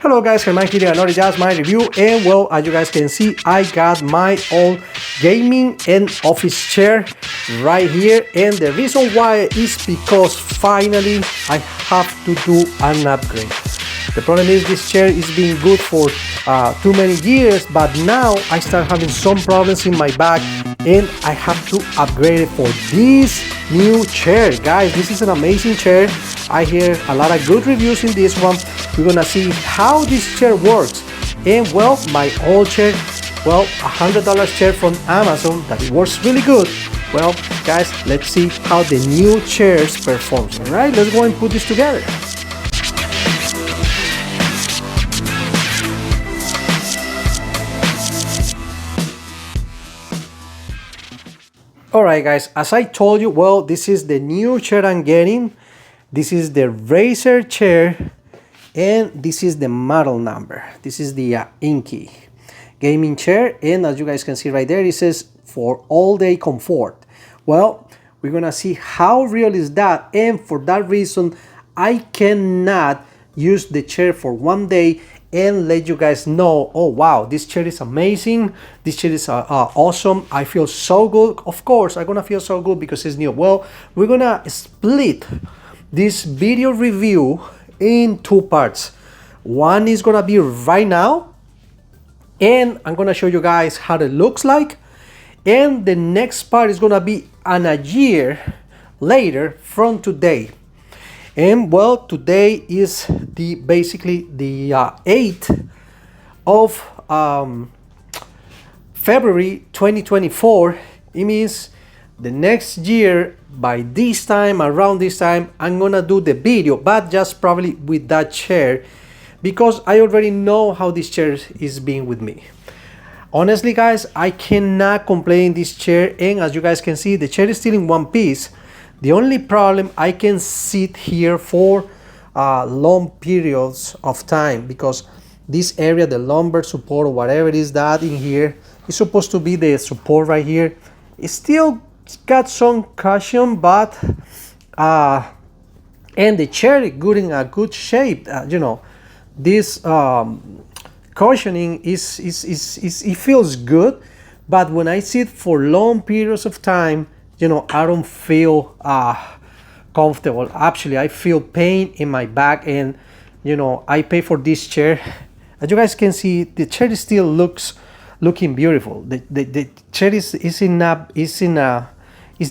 Hello guys, I'm Enki, another just my review, and well, as you guys can see, I got my own gaming and office chair right here, and the reason why is because finally I have to do an upgrade. The problem is this chair is being good for too many years, but now I start having some problems in my back and I have to upgrade it for this new chair. Guys, this is an amazing chair. I hear a lot of good reviews in this one. We're gonna see how this chair works. And well, my old chair, well, $100 chair from Amazon that it works really good. Well, guys, let's see how the new chairs performs. All right, let's go and put this together. Alright guys, as I told you, well, this is the new chair I'm getting. This is the Razer chair and this is the model number. This is the Enki gaming chair, and as you guys can see right there, it says for all day comfort. Well, we're gonna see how real is that, and for that reason I cannot use the chair for one day and let you guys know, oh wow, this chair is amazing, this chair is awesome, I feel so good. Of course I'm gonna feel so good because it's new. Well, we're gonna split this video review in two parts. One is gonna be right now and I'm gonna show you guys how it looks like, and the next part is gonna be on a year later from today. And well, today is basically the 8th of February 2024. It means the next year by this time, around this time, I'm gonna do the video, but just probably with that chair because I already know how this chair is being with me. Honestly guys, I cannot complain this chair, and as you guys can see, the chair is still in one piece. The only problem, I can sit here for long periods of time because this area, the lumbar support or whatever it is that in here, is supposed to be the support right here. It still got some cushion, but and the chair is good in a good shape. You know, this cushioning is it feels good, but when I sit for long periods of time, you know, I don't feel comfortable. Actually, I feel pain in my back, and you know, I pay for this chair. As you guys can see, the chair still looking beautiful. The chair is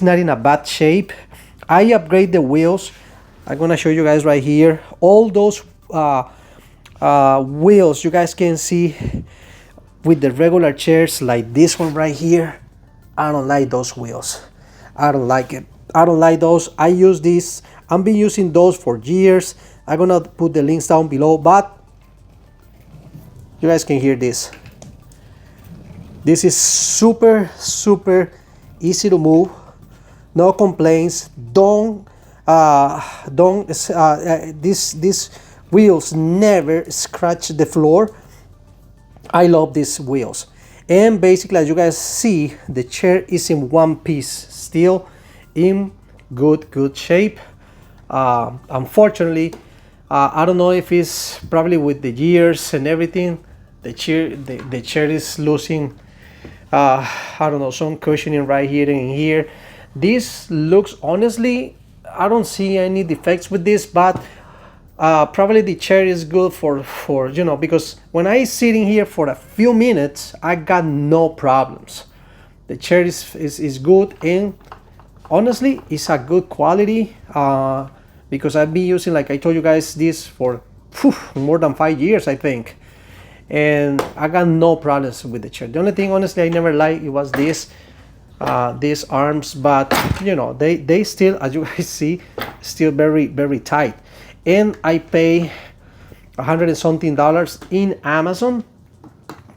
not in a bad shape. I upgrade the wheels. I'm gonna show you guys right here. All those wheels you guys can see with the regular chairs, like this one right here. I don't like those wheels. I don't like it. I don't like those. I use this. I've been using those for years. I'm gonna put the links down below, but you guys can hear this. This is super easy to move. No complaints. These wheels never scratch the floor. I love these wheels. And basically, as you guys see, the chair is in one piece, still in good shape. Unfortunately, I don't know if it's probably with the years and everything, the chair is losing I don't know, some cushioning right here and here. This looks, honestly, I don't see any defects with this, but probably the chair is good for you know, because when I sit in here for a few minutes, I got no problems. The chair is good, and honestly, it's a good quality because I've been using, like I told you guys, this for more than 5 years, I think, and I got no problems with the chair. The only thing, honestly, I never liked it was these arms, but you know, they still, as you guys see, still very tight. And I pay $100 and something in Amazon.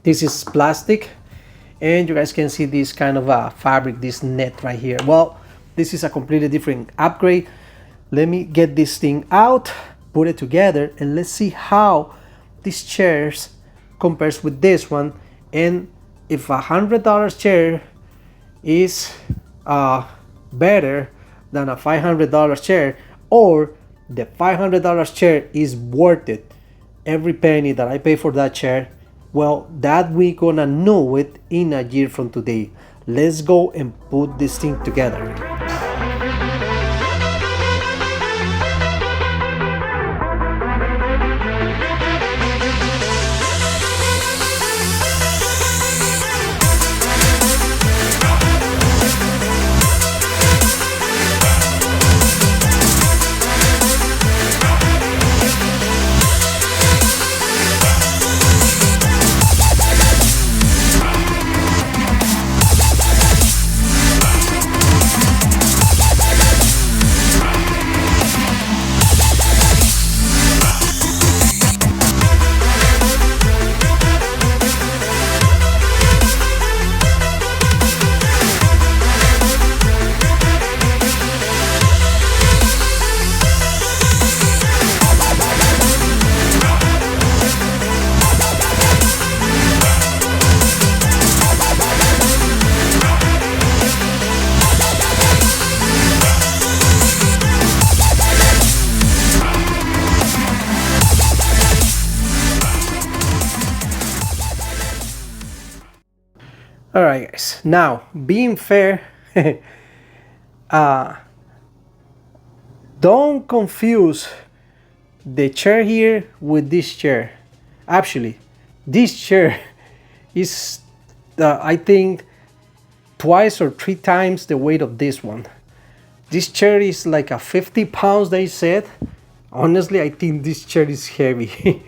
This is plastic, and you guys can see this kind of fabric, this net right here. Well, this is a completely different upgrade. Let me get this thing out, put it together, and let's see how these chairs compares with this one, and if $100 chair is better than a $500 chair, or the $500 chair is worth it every penny that I pay for that chair, well, that we gonna know it in a year from today. Let's go and put this thing together. Alright guys, now being fair, don't confuse the chair here with this chair. Actually, this chair is I think twice or 3 times the weight of this one. This chair is like a 50 pounds, they said. Honestly, I think this chair is heavy.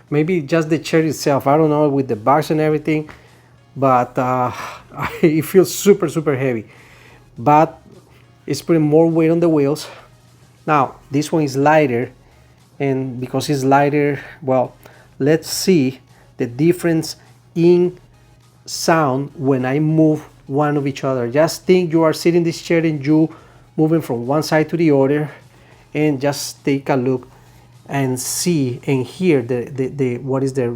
Maybe just the chair itself, I don't know, with the box and everything, but it feels super heavy. But it's putting more weight on the wheels. Now this one is lighter, and because it's lighter, well, let's see the difference in sound when I move one of each other. Just think you are sitting in this chair and you moving from one side to the other, and just take a look and see and hear the what is the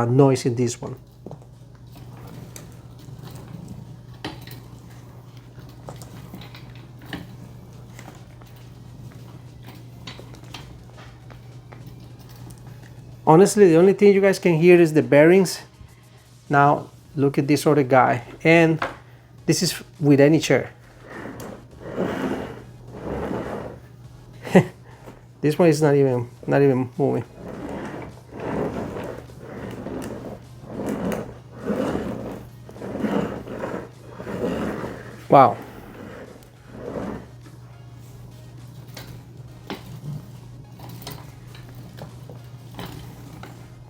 noise in this one. Honestly, the only thing you guys can hear is the bearings. Now look at this other guy, and this is with any chair. This one is not even moving. Wow.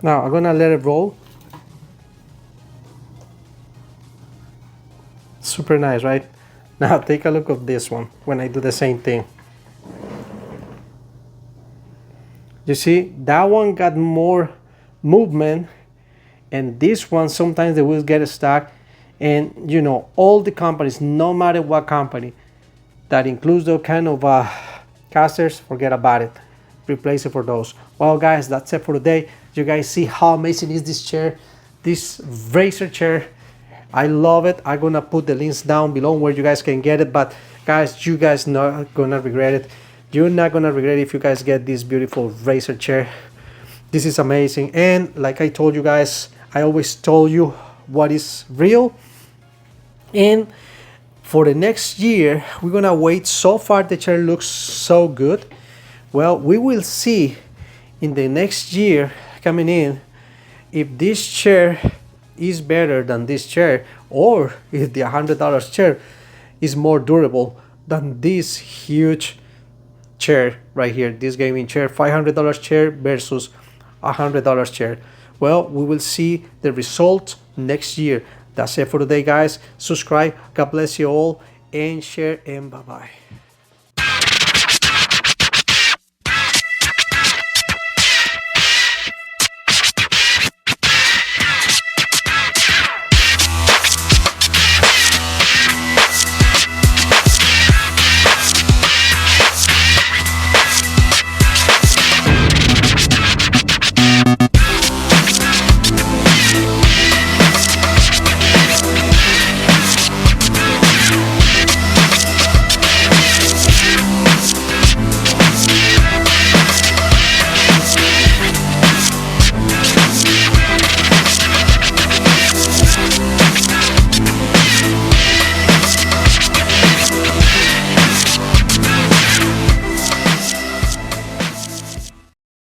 Now I'm gonna let it roll. Super nice, right? Now take a look at this one when I do the same thing. You see, that one got more movement, and this one sometimes the wheels get stuck. And you know, all the companies, no matter what company that includes those kind of casters, forget about it. Replace it for those. Well guys, that's it for today. You guys see how amazing is this chair, this Razer chair. I love it. I'm gonna put the links down below where you guys can get it. But guys, you guys not gonna regret it. You're not gonna regret it if you guys get this beautiful Razer chair. This is amazing. And like I told you guys, I always told you what is real. And for the next year, we're gonna wait. So far the chair looks so good. Well, we will see in the next year coming in if this chair is better than this chair, or if the $100 chair is more durable than this huge chair right here, this gaming chair, $500 chair versus $100 chair. Well, we will see the result next year. That's it for today, guys. Subscribe. God bless you all, and share, and bye-bye.